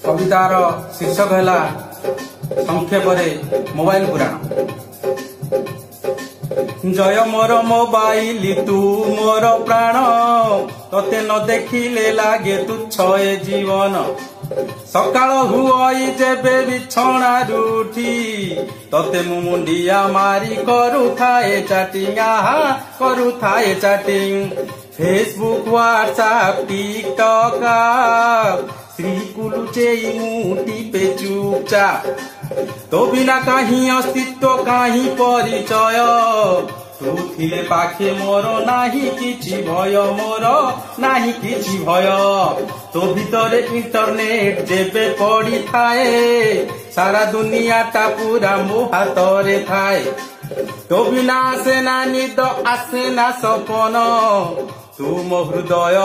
कवितार शीर्षक है संक्षेप मोबाइल पुराण। जय मोर मोबाइल तू मोर प्राण, तोते न देखिले लागे तुच्छ ए जीवन। सकाळ हुई जेबे बिछଣା रूठी, तोते मु मुंडिया मारी करुथाए चैटिंग, करुथाए चैटिंग। फेसबुक व्हाट्सएप टिकटक श्रीकुलुचे मुठी पे चुपचाप। तो बिना कहीं अस्तित्व कहीं परिचय, तू थिले पाखे मोर नाही किछि भय, मोर नाही किछि भय। तो भितरे इंटरनेट जेबे पड़ी थाए, सारा दुनिया टा पूरा मो हातरे थाए। तो बिना आसे ना निद आसे ना सपन, तू मो हृदय